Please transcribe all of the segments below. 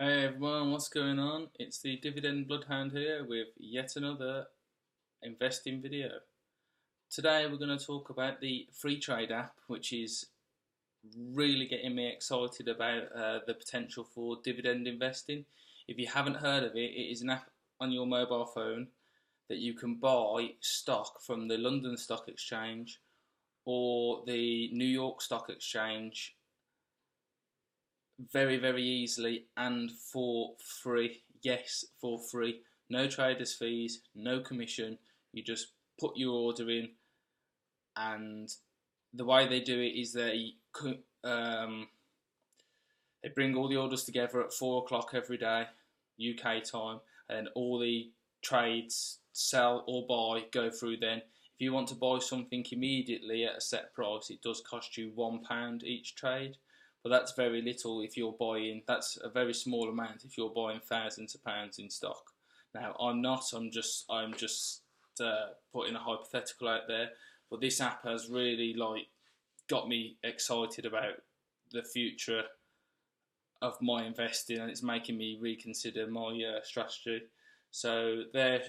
Hey everyone, what's going on? It's the Dividend Bloodhound here with yet another investing video. Today we're going to talk about the Freetrade app, which is really getting me excited about the potential for dividend investing. If you haven't heard of it, it is an app on your mobile phone that you can buy stock from the London Stock Exchange or the New York Stock Exchange very easily and for free. Yes, for free. No traders fees, no commission. You just put your order in, and the way they do it is they bring all the orders together at 4 o'clock every day UK time, and all the trades, sell or buy, go through then. If you want to buy something immediately at a set price, it does cost you £1 each trade. But that's very little if you're buying. That's a very small amount if you're buying thousands of pounds in stock. Now I'm not. I'm just putting a hypothetical out there. But this app has really got me excited about the future of my investing, and it's making me reconsider my strategy. So there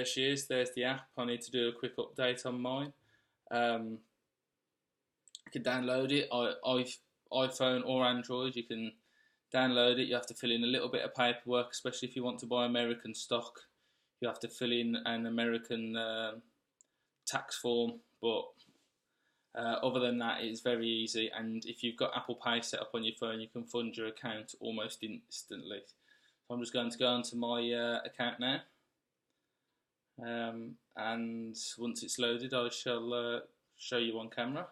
she is. There's the app. I need to do a quick update on mine. You can download it. I've iPhone or Android, you can download it. You have to fill in a little bit of paperwork, especially if you want to buy American stock. You have to fill in an American tax form, but other than that, it's very easy. And if you've got Apple Pay set up on your phone, you can fund your account almost instantly. So I'm just going to go onto my account now, and once it's loaded, I shall show you on camera.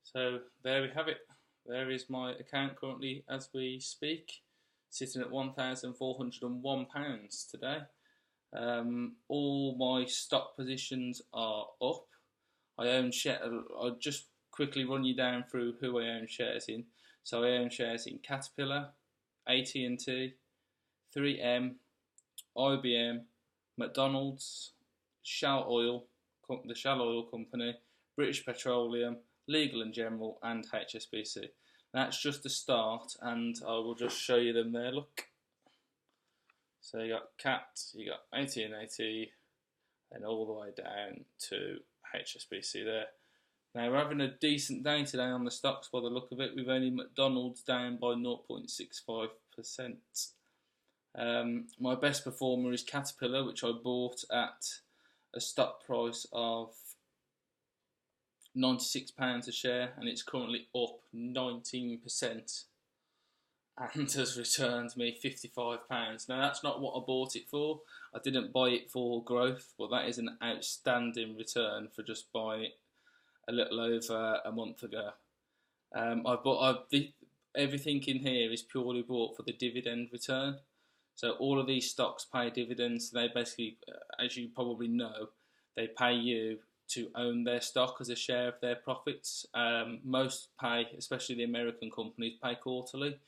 So there we have it. There is my account currently as we speak, sitting at £1,401 today. All my stock positions are up. I own shares. I'll just quickly run you down through who I own shares in. So I own shares in Caterpillar, AT&T, 3M, IBM, McDonald's, Shell Oil, the Shell Oil Company, British Petroleum, Legal and General, and HSBC. That's just the start, and I will just show you them there. Look, so you got CAT, you got AT&T, and all the way down to HSBC there. Now we're having a decent day today on the stocks by the look of it. We've only McDonald's down by 0.65%. My best performer is Caterpillar, which I bought at a stock price of £96 a share, and it's currently up 19% and has returned me £55. Now that's not what I bought it for. I didn't buy it for growth, but that is an outstanding return for just buying it a little over a month ago. Everything in here is purely bought for the dividend return. So all of these stocks pay dividends. They basically, as you probably know, they pay you to own their stock as a share of their profits. Most pay, especially the American companies, pay quarterly.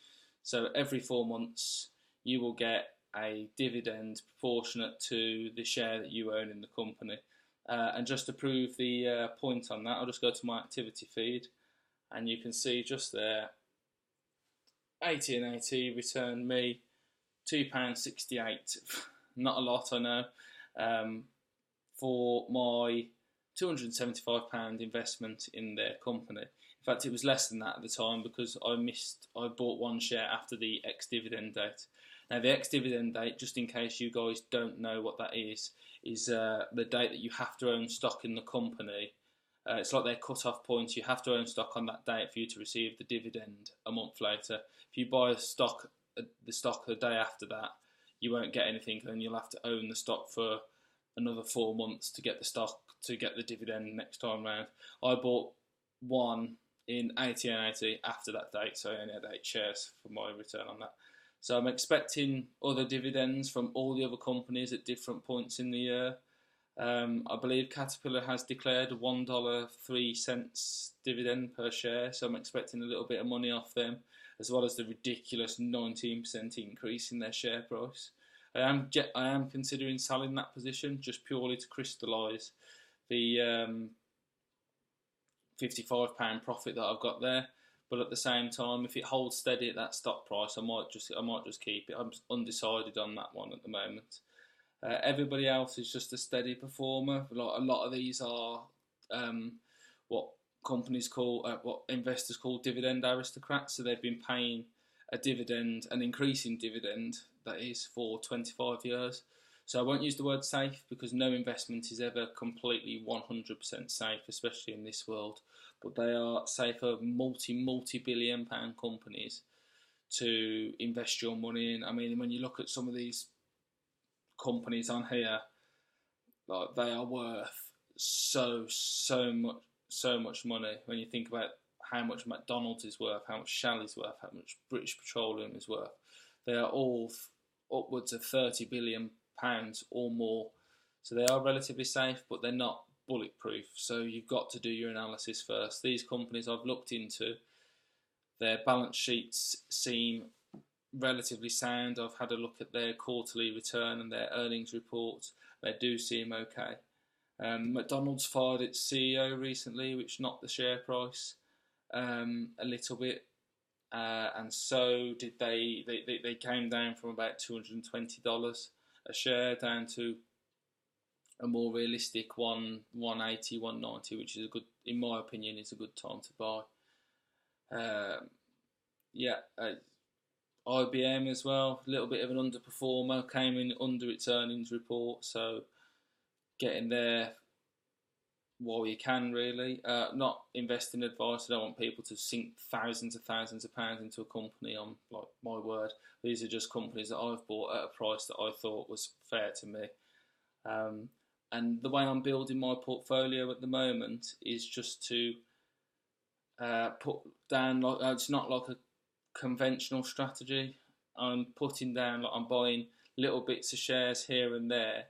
So every 4 months you will get a dividend proportionate to the share that you own in the company. And just to prove the point on that, I'll just go to my activity feed, and you can see just there, AT&T returned me £2.68. Not a lot, I know, for my £275 investment in their company. In fact, it was less than that at the time because I bought one share after the ex-dividend date. Now, the ex-dividend date, just in case you guys don't know what that is the date that you have to own stock in the company. It's like their cut-off point. You have to own stock on that date for you to receive the dividend a month later. If you buy the stock the day after that, you won't get anything, and you'll have to own the stock for another 4 months to get the stock to get the dividend next time round. I bought one in AT&T after that date, so I only had 8 shares for my return on that. So I'm expecting other dividends from all the other companies at different points in the year. I believe Caterpillar has declared a $1.03 dividend per share, so I'm expecting a little bit of money off them, as well as the ridiculous 19% increase in their share price. I am considering selling that position just purely to crystallise the £55 profit that I've got there. But at the same time, if it holds steady at that stock price, I might just keep it. I'm undecided on that one at the moment. Everybody else is just a steady performer. Like a lot of these are what what investors call dividend aristocrats. So they've been paying a dividend, an increasing dividend, that is, for 25 years. So I won't use the word safe, because no investment is ever completely 100% safe, especially in this world. But they are safe for multi-billion pound companies to invest your money in. I mean, when you look at some of these companies on here, like, they are worth so much money. When you think about how much McDonald's is worth, how much Shell is worth, how much British Petroleum is worth, they are all upwards of £30 billion or more. So they are relatively safe, but they're not bulletproof. So you've got to do your analysis first. These companies I've looked into, their balance sheets seem relatively sound. I've had a look at their quarterly return and their earnings reports. They do seem okay. McDonald's fired its CEO recently, which knocked the share price a little bit, and so did they came down from about $220 a share down to a more realistic 180, 190, which is a good, in my opinion, is a good time to buy. IBM as well, a little bit of an underperformer, came in under its earnings report, so getting there while you can, really. Not investing advice. I don't want people to sink thousands of pounds into a company on, like, my word. These are just companies that I've bought at a price that I thought was fair to me. And the way I'm building my portfolio at the moment is just to put down, like, it's not like a conventional strategy. I'm putting down, like, I'm buying little bits of shares here and there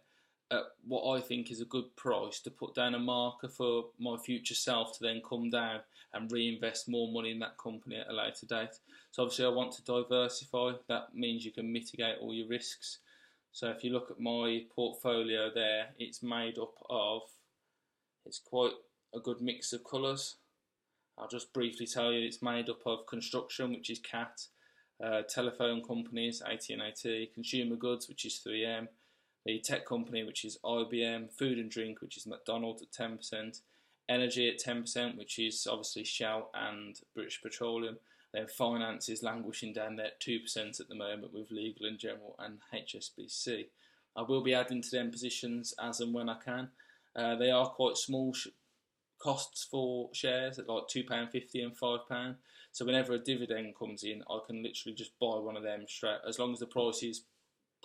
at what I think is a good price, to put down a marker for my future self to then come down and reinvest more money in that company at a later date. So obviously I want to diversify. That means you can mitigate all your risks. So if you look at my portfolio there, it's made up of, it's quite a good mix of colours. I'll just briefly tell you, it's made up of construction, which is CAT, telephone companies, AT&T, consumer goods, which is 3M, the tech company, which is IBM, food and drink, which is McDonald's at 10%, energy at 10%, which is obviously Shell and British Petroleum. Then finance is languishing down there at 2% at the moment with Legal and General and HSBC. I will be adding to them positions as and when I can. They are quite small costs for shares at like £2.50 and £5. So whenever a dividend comes in, I can literally just buy one of them straight. As long as the price is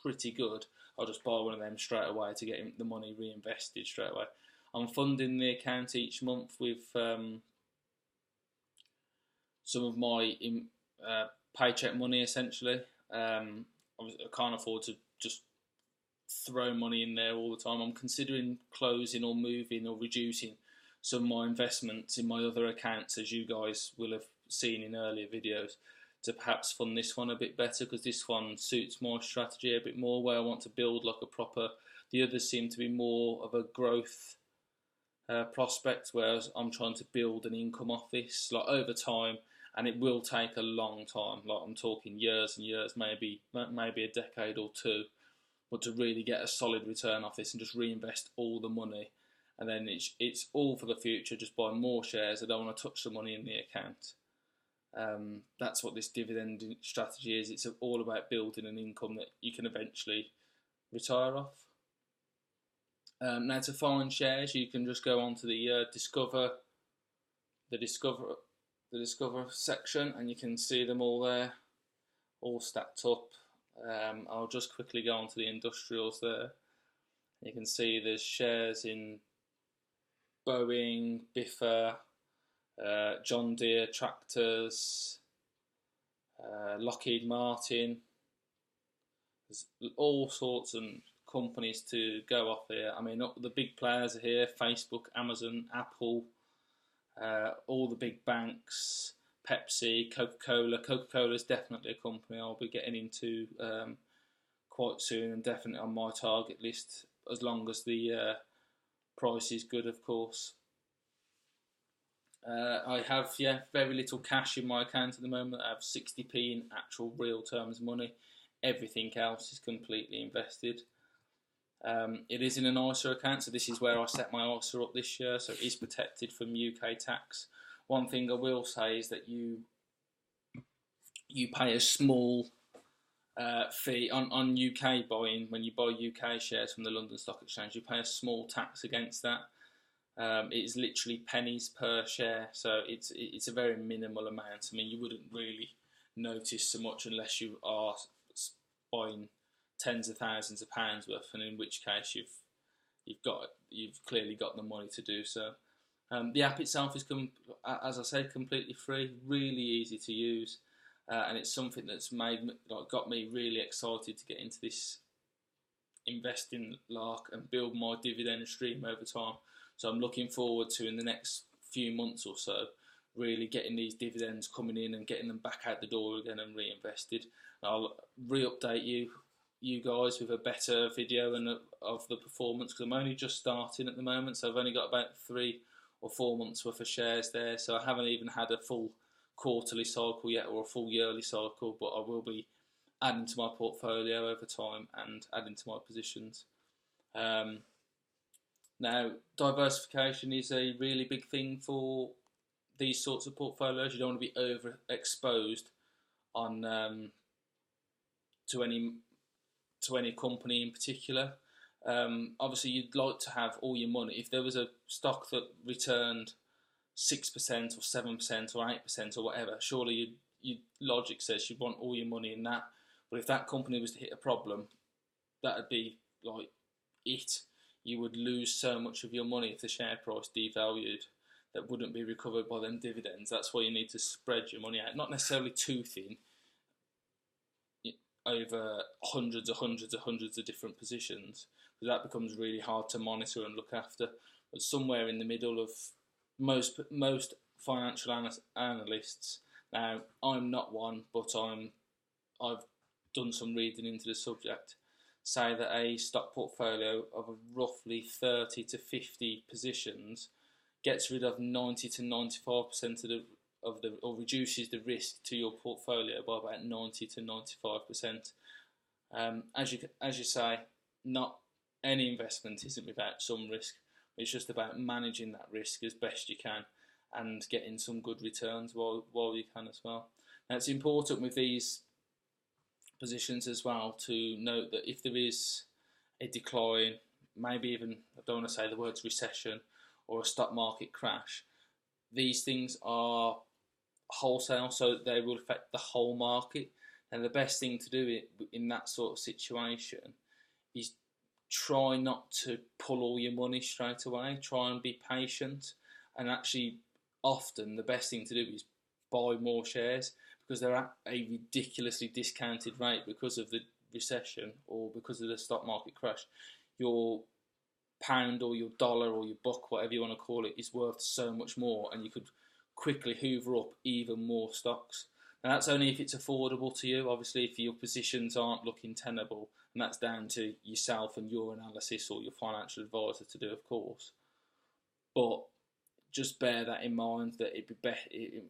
pretty good, I'll just buy one of them straight away to get the money reinvested straight away. I'm funding the account each month with some of my paycheck money, essentially. I can't afford to just throw money in there all the time. I'm considering closing or moving or reducing some of my investments in my other accounts, as you guys will have seen in earlier videos, to perhaps fund this one a bit better, because this one suits my strategy a bit more, where I want to build like a proper, the others seem to be more of a growth prospect, whereas I'm trying to build an income off this, like, over time, and it will take a long time, like I'm talking years and years, maybe a decade or two, but to really get a solid return off this and just reinvest all the money. And then it's all for the future, just buy more shares. I don't want to touch the money in the account. That's what this dividend strategy is. It's all about building an income that you can eventually retire off. Now, to find shares, you can just go on to the Discover section, and you can see them all there, all stacked up. I'll just quickly go on to the industrials there. You can see there's shares in Boeing, Biffa, John Deere tractors, Lockheed Martin. There's all sorts of companies to go off here. I mean, the big players are here: Facebook, Amazon, Apple, all the big banks, Pepsi, Coca-Cola. Coca-Cola is definitely a company I'll be getting into quite soon, and definitely on my target list, as long as the price is good, of course. I have, very little cash in my account at the moment. I have 60p in actual real terms money. Everything else is completely invested. It is in an ISA account, so this is where I set my ISA up this year, so it is protected from UK tax. One thing I will say is that you pay a small fee on UK buying. When you buy UK shares from the London Stock Exchange, you pay a small tax against that. It is literally pennies per share, so it's a very minimal amount. I mean, you wouldn't really notice so much unless you are buying tens of thousands of pounds worth, and in which case you've clearly got the money to do so. The app itself is, as I said, completely free, really easy to use, and it's something that's got me really excited to get into this investing lark and build my dividend stream over time. So I'm looking forward to, in the next few months or so, really getting these dividends coming in and getting them back out the door again and reinvested. I'll re-update you guys with a better video of the performance, because I'm only just starting at the moment, so I've only got about 3 or 4 months worth of shares there, so I haven't even had a full quarterly cycle yet or a full yearly cycle, but I will be adding to my portfolio over time and adding to my positions. Now, diversification is a really big thing for these sorts of portfolios. You don't want to be overexposed on to any company in particular. Obviously, you'd like to have all your money. If there was a stock that returned 6% or 7% or 8% or whatever, surely your logic says you'd want all your money in that. But if that company was to hit a problem, that'd be like it. You would lose so much of your money if the share price devalued. That wouldn't be recovered by them dividends. That's why you need to spread your money out, not necessarily too thin, over hundreds of different positions, because that becomes really hard to monitor and look after. But somewhere in the middle of most financial analysts. Now, I'm not one, but I've done some reading into the subject, say that a stock portfolio of roughly 30 to 50 positions gets rid of 90 to 95% or reduces the risk to your portfolio by about 90 to 95%. As you say, not any investment isn't without some risk. It's just about managing that risk as best you can and getting some good returns while you can as well. Now, it's important with these positions as well to note that if there is a decline, maybe even, I don't want to say the words recession or a stock market crash, these things are wholesale, so they will affect the whole market. And the best thing to do in that sort of situation is try not to pull all your money straight away. Try and be patient, and actually often the best thing to do is buy more shares, because they're at a ridiculously discounted rate because of the recession or because of the stock market crash. Your pound or your dollar or your buck, whatever you want to call it, is worth so much more, and you could quickly hoover up even more stocks. Now, that's only if it's affordable to you. Obviously, if your positions aren't looking tenable, and that's down to yourself and your analysis or your financial advisor to do, of course. But just bear that in mind, that it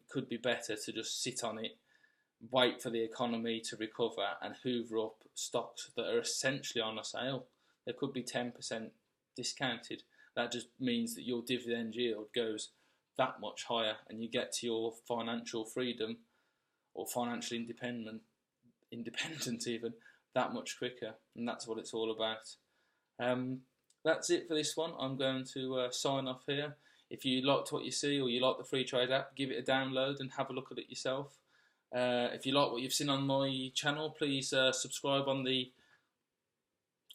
could be better to just sit on it, wait for the economy to recover, and hoover up stocks that are essentially on a sale. They could be 10% discounted. That just means that your dividend yield goes that much higher, and you get to your financial freedom or financial independent even, that much quicker. And that's what it's all about. That's it for this one. I'm going to sign off here. If you liked what you see, or you like the Freetrade app, give it a download and have a look at it yourself. If you like what you've seen on my channel, please subscribe on the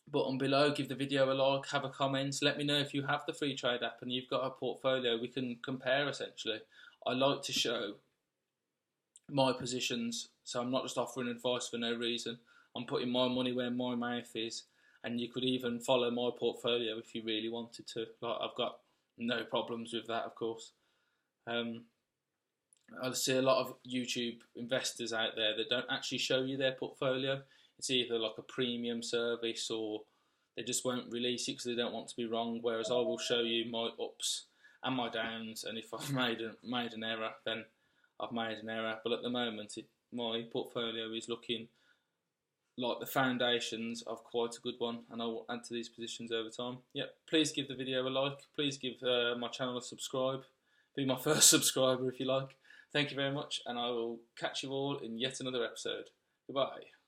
button below, give the video a like, have a comment, let me know if you have the Freetrade app and you've got a portfolio. We can compare essentially. I like to show my positions, so I'm not just offering advice for no reason. I'm putting my money where my mouth is, and you could even follow my portfolio if you really wanted to. Like, I've got no problems with that, of course. I see a lot of YouTube investors out there that don't actually show you their portfolio. It's either like a premium service, or they just won't release it because they don't want to be wrong, whereas I will show you my ups and my downs, and if I've made an error, then I've made an error. But at the moment, my portfolio is looking like the foundations of quite a good one, and I will add to these positions over time. Yep, please give the video a like. Please give my channel a subscribe. Be my first subscriber if you like. Thank you very much, and I will catch you all in yet another episode. Goodbye.